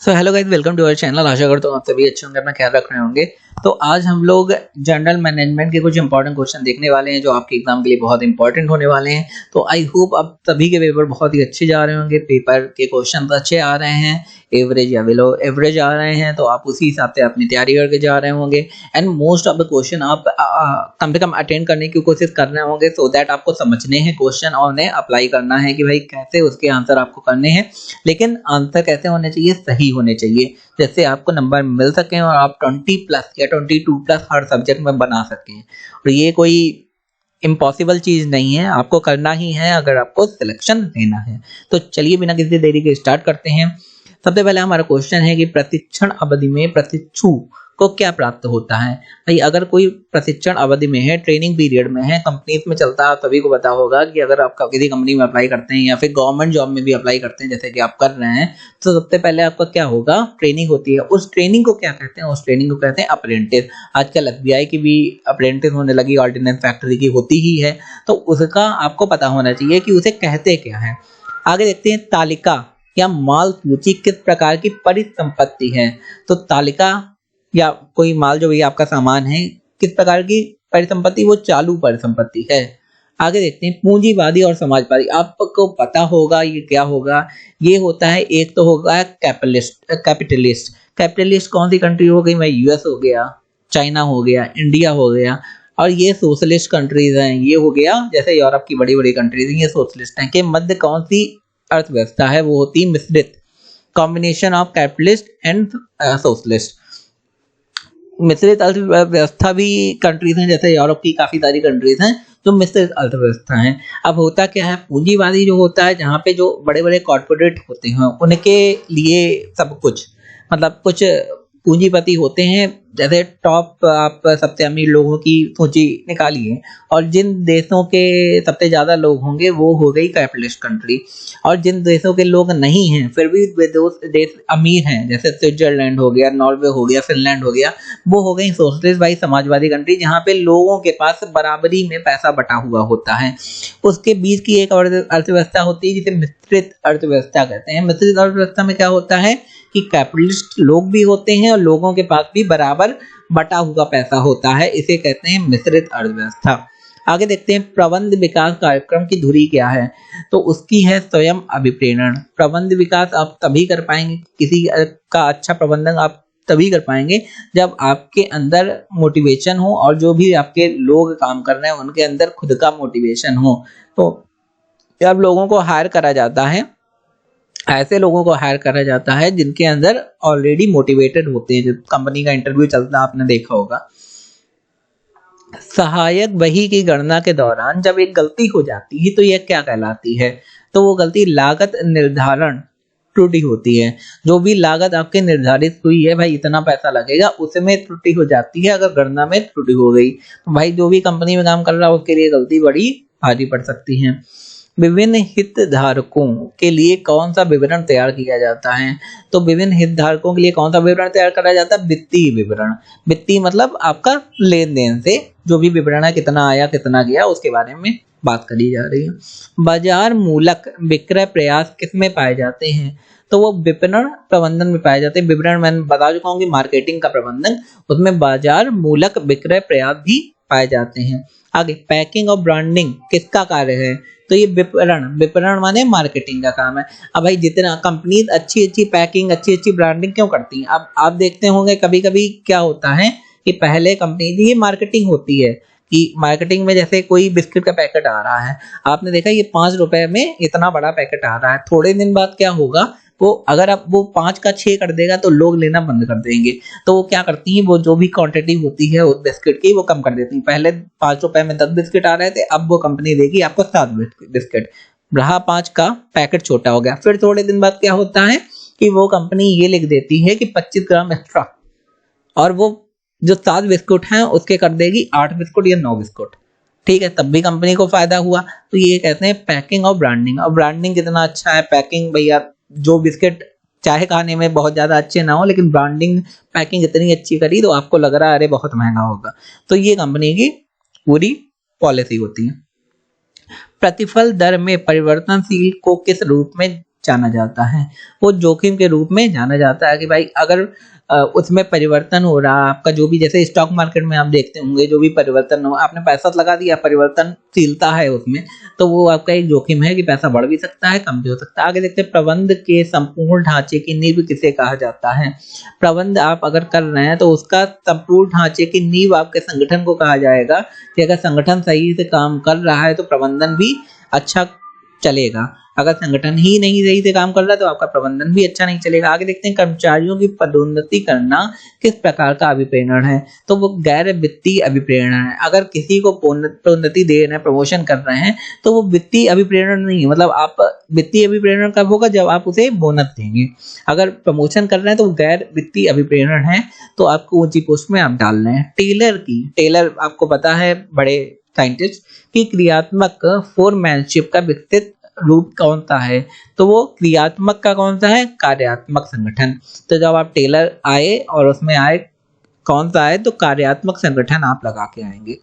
So hello guys, welcome to our channel. आशा करता हूँ आप सभी अच्छे होंगे, अपना ख्याल रख रहे होंगे। तो आज हम लोग जनरल मैनेजमेंट के कुछ इंपॉर्टेंट क्वेश्चन देखने वाले हैं जो आपके एग्जाम के लिए बहुत इंपॉर्टेंट होने वाले हैं। तो आई होप आप सभी के पेपर बहुत ही अच्छे जा रहे होंगे, पेपर के क्वेश्चन अच्छे आ रहे हैं, एवरेज या बिलो एवरेज आ रहे हैं, तो आप उसी हिसाब से अपनी तैयारी करके जा रहे होंगे। And most of the question आप कम से कम अटेंड करने की कोशिश कर रहे होंगे, सो दैट आपको समझने हैं क्वेश्चन और उन्हें अप्लाई करना है कि भाई कैसे उसके आंसर आपको करने हैं। लेकिन आंसर कैसे होने चाहिए? सही होने चाहिए, जैसे आपको नंबर मिल सके और आप 20 प्लस या 22 प्लस हर सब्जेक्ट में बना सकें। और ये कोई इम्पॉसिबल चीज नहीं है, आपको करना ही है अगर आपको सिलेक्शन लेना है। तो चलिए बिना किसी देरी के स्टार्ट करते हैं। सबसे पहले हमारा क्वेश्चन है कि प्रशिक्षण अवधि में प्रशिक्षु को क्या प्राप्त होता है। भाई अगर कोई प्रशिक्षण अवधि में है, ट्रेनिंग पीरियड में है, कंपनीज में चलता है, सभी को पता होगा कि अगर आप किसी कंपनी में अप्लाई करते हैं या फिर गवर्नमेंट जॉब में भी अप्लाई करते हैं जैसे कि आप कर रहे हैं, तो सबसे पहले आपका क्या होगा? ट्रेनिंग होती है। उस ट्रेनिंग को क्या कहते हैं? उस ट्रेनिंग को कहते हैं अप्रेंटिस। आजकल एसबीआई की भी अप्रेंटिस होने लगी, ऑर्डिनेंस फैक्ट्री की होती ही है, तो उसका आपको पता होना चाहिए कि उसे कहते क्या है। आगे देखते हैं, तालिका या माल सूची किस प्रकार की परिसंपत्ति है। तो तालिका या कोई माल जो भी आपका सामान है, किस प्रकार की परिसंपत्ति? वो चालू परिसंपत्ति है। आगे देखते हैं, पूंजीवादी और समाजवादी। आपको पता होगा ये क्या होगा। ये होता है, एक तो होगा कैपिटलिस्ट। कैपिटलिस्ट कौन सी कंट्री हो गई? मैं यूएस हो गया, चाइना हो गया, इंडिया हो गया। और ये सोशलिस्ट कंट्रीज हैं, ये हो गया जैसे यूरोप की बड़ी बड़ी कंट्रीज हैं, ये सोशलिस्ट हैं। के मध्य कौन सी अर्थव्यवस्था है? वो होती है मिश्रित, combination of capitalist and socialist. मिश्रित अर्थव्यवस्था भी कंट्रीज हैं, जैसे यूरोप की काफी सारी कंट्रीज हैं जो मिश्रित अर्थव्यवस्था हैं। अब होता क्या है, पूंजीवादी जो होता है, जहाँ पे जो बड़े बड़े कॉर्पोरेट होते हैं उनके लिए सब कुछ, मतलब कुछ पूंजीपति होते हैं, जैसे टॉप आप सबसे अमीर लोगों की सूची निकालिए और जिन देशों के सबसे ज्यादा लोग होंगे वो हो गई कैपिटलिस्ट कंट्री। और जिन देशों के लोग नहीं हैं फिर भी वे देश अमीर हैं, जैसे स्विट्जरलैंड हो गया, नॉर्वे हो गया, फिनलैंड हो गया, वो हो गई सोशलिस्ट भाई समाजवादी कंट्री, जहाँ पे लोगों के पास बराबरी में पैसा बटा हुआ होता है। उसके बीच की एक और अर्थव्यवस्था होती है जिसे मिश्रित अर्थव्यवस्था कहते हैं। मिश्रित अर्थव्यवस्था में क्या होता है कि कैपिटलिस्ट लोग भी होते हैं और लोगों के पास भी बराबर बटा हुआ पैसा होता है, इसे कहते हैं मिश्रित अर्थव्यवस्था। आगे देखते हैं, प्रबंध विकास कार्यक्रम की धुरी क्या है। तो उसकी है स्वयं अभिप्रेरण। प्रबंध विकास आप तभी कर पाएंगे, किसी का अच्छा प्रबंधन आप तभी कर पाएंगे जब आपके अंदर मोटिवेशन हो और जो भी आपके लोग काम कर रहे हैं उनके अंदर खुद का मोटिवेशन हो। तो जब लोगों को हायर करा जाता है, ऐसे लोगों को हायर करा जाता है जिनके अंदर ऑलरेडी मोटिवेटेड होते हैं। जब कंपनी का इंटरव्यू चलता है आपने देखा होगा। सहायक बही की गणना के दौरान जब एक गलती हो जाती है तो यह क्या कहलाती है? तो वो गलती लागत निर्धारण त्रुटि होती है। जो भी लागत आपके निर्धारित हुई है, भाई इतना पैसा लगेगा, उसमें त्रुटि हो जाती है। अगर गणना में त्रुटि हो गई तो भाई जो भी कंपनी में काम कर रहा है उसके लिए गलती बड़ी भारी पड़ सकती है। विभिन्न हितधारकों के लिए कौन सा विवरण तैयार किया जाता है? तो विभिन्न हितधारकों के लिए कौन सा विवरण तैयार करा जाता है? वित्तीय विवरण। वित्तीय मतलब आपका लेन देन से जो भी विवरण है, कितना आया कितना गया, उसके बारे में बात करी जा रही है। बाजार मूलक विक्रय प्रयास किसमें पाए जाते हैं? तो वो विपणन प्रबंधन में पाए जाते हैं। विवरण मैंने बता चुका हूँ कि मार्केटिंग का प्रबंधन, उसमें बाजार मूलक विक्रय प्रयास भी पाए जाते हैं। आगे, पैकिंग और ब्रांडिंग किसका कार्य है? तो ये विपणन, विपणन माने मार्केटिंग का काम है। अब भाई जितना कंपनी अच्छी अच्छी पैकिंग, अच्छी अच्छी ब्रांडिंग क्यों करती हैं? अब आप देखते होंगे कभी कभी क्या होता है कि पहले कंपनी की ये मार्केटिंग होती है कि मार्केटिंग में जैसे कोई बिस्किट का पैकेट आ रहा है, आपने देखा ये 5 रुपए में इतना बड़ा पैकेट आ रहा है, थोड़े दिन बाद क्या होगा, वो अगर आप वो 5 का 6 कर देगा तो लोग लेना बंद कर देंगे। तो वो क्या करती हैं, वो जो भी क्वांटिटी होती है उस बिस्किट की वो कम कर देती हैं। पहले 5 रुपए में 10 बिस्किट आ रहे थे, अब वो कंपनी देगी आपको 7 बिस्किट, रहा 5 का पैकेट छोटा हो गया। फिर थोड़े दिन बाद क्या होता है कि वो कंपनी ये लिख देती है कि 25 ग्राम एक्स्ट्रा, और वो जो 7 बिस्कुट हैं उसके कर देगी 8 बिस्कुट या 9 बिस्कुट। ठीक है, तब भी कंपनी को फायदा हुआ। तो ये कहते हैं पैकिंग और ब्रांडिंग। और ब्रांडिंग कितना अच्छा है, पैकिंग भैया जो बिस्किट चाहे खाने में बहुत ज्यादा अच्छे ना हो, लेकिन ब्रांडिंग पैकिंग इतनी अच्छी करी तो आपको लग रहा है अरे बहुत महंगा होगा। तो ये कंपनी की पूरी पॉलिसी होती है। प्रतिफल दर में परिवर्तनशील को किस रूप में जाना जाता है, वो जोखिम के रूप में जाना जाता है कि भाई अगर उसमें परिवर्तन हो रहा, आपका जो भी, जैसे स्टॉक मार्केट में आप देखते होंगे जो भी परिवर्तन हो, आपने पैसा लगा दिया, परिवर्तनशीलता है उसमें, तो वो आपका एक जोखिम है कि पैसा बढ़ भी सकता है, कम भी हो सकता है। आगे देखते हैं, प्रबंध के संपूर्ण ढांचे की नींव किसे कहा जाता है। प्रबंध आप अगर कर रहे हैं तो उसका संपूर्ण ढांचे की नींव आपके संगठन को कहा जाएगा कि अगर संगठन सही से काम कर रहा है तो प्रबंधन भी अच्छा चलेगा। अगर संगठन ही नहीं सही से काम कर रहा तो आपका प्रबंधन भी अच्छा नहीं चलेगा। आगे देखते हैं, कर्मचारियों की पदोन्नति करना किस प्रकार का अभिप्रेरण है। तो वो गैर वित्तीय अभिप्रेरण है। अगर किसी को पदोन्नति दे रहे हैं, प्रमोशन कर रहे हैं, तो वो वित्तीय अभिप्रेरण नहीं है। मतलब आप वित्तीय अभिप्रेरण कब होगा, जब आप उसे बोनस देंगे। अगर प्रमोशन कर रहे हैं तो वो गैर वित्तीय अभिप्रेरण है, तो आपको ऊंची पोस्ट में आप डाल रहे हैं। टेलर आपको पता है, बड़े साइंटिस्ट की क्रियात्मक फोरमैनशिप का विकसित रूप कौन सा है। तो वो क्रियात्मक का कौन सा है, कार्यात्मक संगठन। तो जब आप टेलर आए और उसमें आए कौन सा है, तो कार्यात्मक संगठन आप लगा के आएंगे।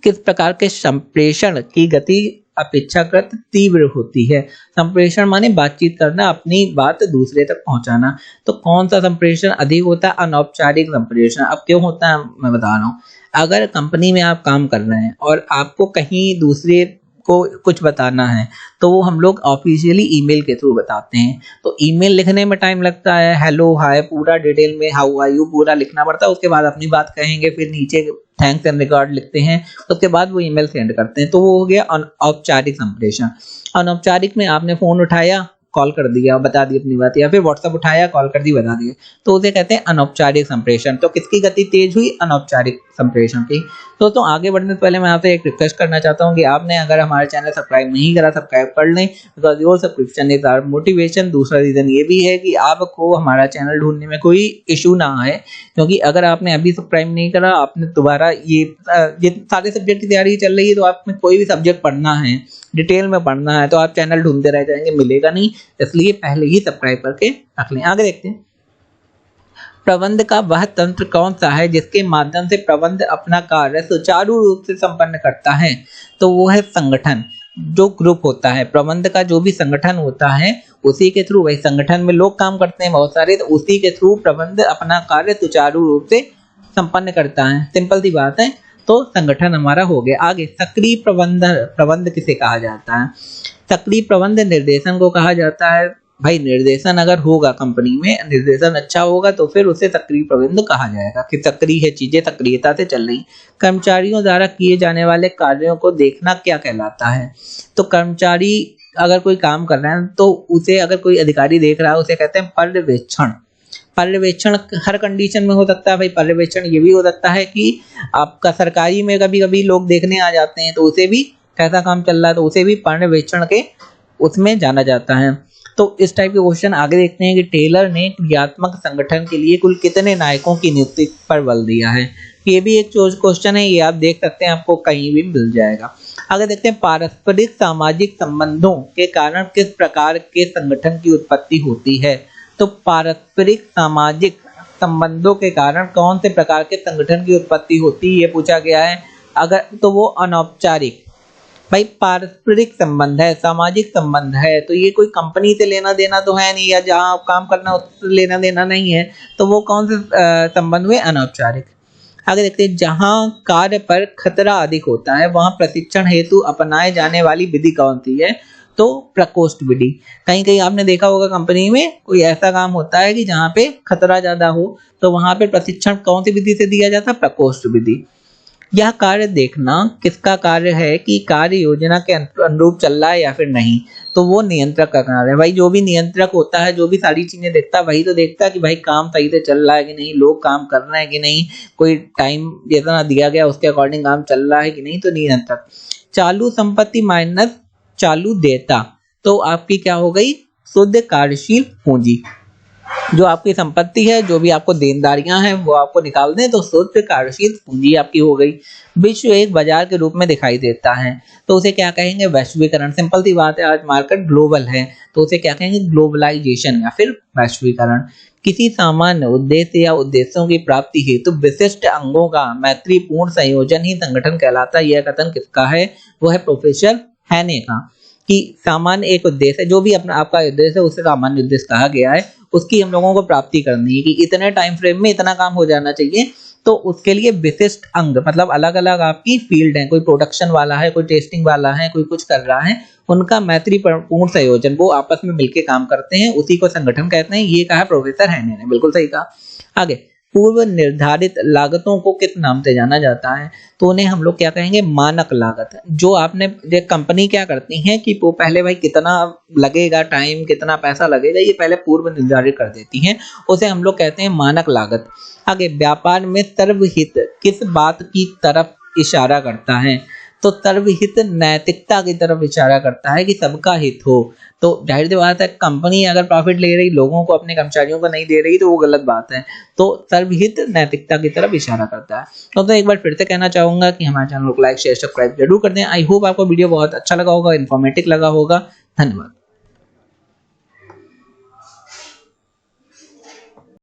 किस प्रकार के संप्रेषण की गति अपेक्षाकृत तीव्र होती है। संप्रेषण माने बातचीत करना, अपनी बात दूसरे तक पहुंचाना। तो कौन सा संप्रेषण अधिक होता है, अनौपचारिक संप्रेषण। अब क्यों होता है मैं बता रहा हूँ। अगर कंपनी में आप काम कर रहे हैं और आपको कहीं दूसरे को कुछ बताना है, तो वो हम लोग ऑफिशियली ईमेल के थ्रू बताते हैं। तो ईमेल लिखने में टाइम लगता है, हेलो हाय पूरा डिटेल में, हाउ आर यू पूरा लिखना पड़ता है। उसके बाद अपनी बात कहेंगे, फिर नीचे थैंक्स एंड रिगार्ड लिखते हैं, उसके बाद वो ईमेल सेंड करते हैं। तो वो हो गया अनौपचारिक संप्रेषण। अनौपचारिक में आपने फोन उठाया, कॉल कर दिया, बता दी अपनी बात, या फिर व्हाट्सएप उठाया, कॉल कर दी, बता दिए, तो उसे कहते हैं अनौपचारिक संप्रेषण। तो किसकी गति तेज हुई, अनौपचारिक संप्रेषण की। तो आगे बढ़ने से पहले मैं आपसे एक रिक्वेस्ट करना चाहता हूँ कि आपने अगर हमारे चैनल सब्सक्राइब नहीं करा, सब्सक्राइब कर लें, because your subscription is our motivation. दूसरा रीजन ये भी है कि आपको हमारा चैनल ढूंढने में कोई इशू ना आए, क्योंकि अगर आपने अभी सब्सक्राइब नहीं करा, आपने दोबारा ये सारे सब्जेक्ट की तैयारी चल रही है, तो आपने कोई भी सब्जेक्ट पढ़ना है, डिटेल में पढ़ना है, तो आप चैनल ढूंढते रह जाएंगे, मिलेगा नहीं। इसलिए पहले ही सब्सक्राइब करके रख लें। आगे देखते हैं, प्रबंध का वह तंत्र कौन सा है जिसके माध्यम से प्रबंध अपना कार्य सुचारू रूप से संपन्न करता है। तो वो है संगठन, जो ग्रुप होता है। प्रबंध का जो भी संगठन होता है, उसी के थ्रू, वही संगठन में लोग काम करते हैं बहुत सारे, तो उसी के थ्रू प्रबंध अपना कार्य सुचारू रूप से संपन्न करता है। सिंपल सी बात है। तो संगठन हमारा हो गया। आगे, सक्रिय प्रबंध किसे कहा जाता है। सक्रिय प्रबंध निर्देशन को कहा जाता है। भाई निर्देशन अगर होगा कंपनी में, निर्देशन अच्छा होगा, तो फिर उसे सक्रिय प्रबंध कहा जाएगा कि सक्रिय है, चीजें सक्रियता से चल रही। कर्मचारियों द्वारा किए जाने वाले कार्यों को देखना क्या कहलाता है। तो कर्मचारी अगर कोई काम कर रहे हैं, तो उसे अगर कोई अधिकारी देख रहा है, उसे कहते हैं पर्यवेक्षण। पर्यवेक्षण हर कंडीशन में हो सकता है। भाई पर्यवेक्षण ये भी हो सकता है कि आपका सरकारी में कभी कभी लोग देखने आ जाते हैं, तो उसे भी कैसा काम चल रहा है, तो उसे भी पर्यवेक्षण के उसमें जाना जाता है। तो इस टाइप के क्वेश्चन आगे देखते हैं कि टेलर ने क्रियात्मक संगठन के लिए कुल कितने नायकों की नियुक्ति पर बल दिया है। ये भी एक क्वेश्चन है, ये आप देख सकते हैं, आपको कहीं भी मिल जाएगा। आगे देखते हैं, पारस्परिक सामाजिक संबंधों के कारण किस प्रकार के संगठन की उत्पत्ति होती है। तो पारस्परिक सामाजिक संबंधों के कारण कौन से प्रकार के संगठन की उत्पत्ति होती है, ये पूछा गया है। अगर तो वो अनौपचारिक। भाई पारस्परिक संबंध है, सामाजिक संबंध है, तो ये कोई कंपनी से लेना देना तो है नहीं, या जहां आप काम करना उससे लेना देना नहीं है, तो वो कौन से संबंध हुए, अनौपचारिक। आगे देखते हैं, जहां कार्य पर खतरा अधिक होता है, वहां प्रशिक्षण हेतु अपनाए जाने वाली विधि कौन सी है। तो प्रकोष्ठ विधि। कहीं कहीं आपने देखा होगा कंपनी में कोई ऐसा काम होता है कि जहां पे खतरा ज्यादा हो, तो वहां पे प्रशिक्षण कौन सी विधि से दिया जाता है, प्रकोष्ठ विधि। यह कार्य देखना किसका कार्य है कि कार्य योजना के अनुरूप चल रहा है या फिर नहीं। तो वो नियंत्रक का कार्य है। भाई जो भी नियंत्रक होता है, जो भी सारी चीजें देखता है, वही तो देखता है कि भाई काम सही से चल रहा है कि नहीं, लोग काम कर रहे हैं कि नहीं, कोई टाइम जितना दिया गया उसके अकॉर्डिंग काम चल रहा है कि नहीं। तो नियंत्रक। चालू संपत्ति माइनस चालू देयता, तो आपकी क्या हो गई, शुद्ध कार्यशील पूंजी। जो आपकी संपत्ति है, जो भी आपको देनदारियां हैं, वो आपको निकाल दें, तो शुद्ध कार्यशील पूंजी आपकी हो गई। विश्व एक बाजार के रूप में दिखाई देता है, तो उसे क्या कहेंगे, वैश्वीकरण। सिंपल सी बात है, आज मार्केट ग्लोबल है, तो उसे क्या कहेंगे, ग्लोबलाइजेशन या फिर वैश्वीकरण। किसी सामान्य उद्देश्य या उद्देश्यों की प्राप्ति हेतु विशिष्ट अंगों का मैत्रीपूर्ण संयोजन ही संगठन कहलाता है। यह कथन किसका है, वो है प्रोफेसर हैने का। कि सामान्य एक उद्देश्य है, जो भी अपना आपका उद्देश्य है उसे सामान्य उद्देश्य कहा गया है, उसकी हम लोगों को प्राप्ति करनी है कि इतने टाइम फ्रेम में इतना काम हो जाना चाहिए। तो उसके लिए विशिष्ट अंग मतलब अलग अलग आपकी फील्ड है, कोई प्रोडक्शन वाला है, कोई टेस्टिंग वाला है, कोई कुछ कर रहा है, उनका मैत्रीपूर्ण संयोजन, वो आपस में मिलकर काम करते हैं, उसी को संगठन कहते हैं। ये कहा प्रोफेसर हैने ने, बिल्कुल सही कहा। आगे, पूर्व निर्धारित लागतों को किस नाम से जाना जाता है? तो उन्हें हम लोग क्या कहेंगे? मानक लागत। जो आपने ये कंपनी क्या करती है कि वो पहले भाई कितना लगेगा टाइम, कितना पैसा लगेगा, ये पहले पूर्व निर्धारित कर देती हैं, उसे हम लोग कहते हैं मानक लागत। आगे, व्यापार में सर्वहित किस बात की तरफ इशारा करता है? तो सर्वहित नैतिकता की तरफ इशारा करता है कि सबका हित हो। तो जाहिर सी बात है, कंपनी अगर प्रॉफिट ले रही, लोगों को, अपने कर्मचारियों को नहीं दे रही, तो वो गलत बात है। तो सर्वहित नैतिकता की तरफ इशारा करता है। तो एक बार फिर से कहना चाहूंगा कि हमारे चैनल को लाइक शेयर सब्सक्राइब जरूर कर दें। आई होप आपको वीडियो बहुत अच्छा लगा होगा, इन्फॉर्मेटिव लगा होगा। धन्यवाद।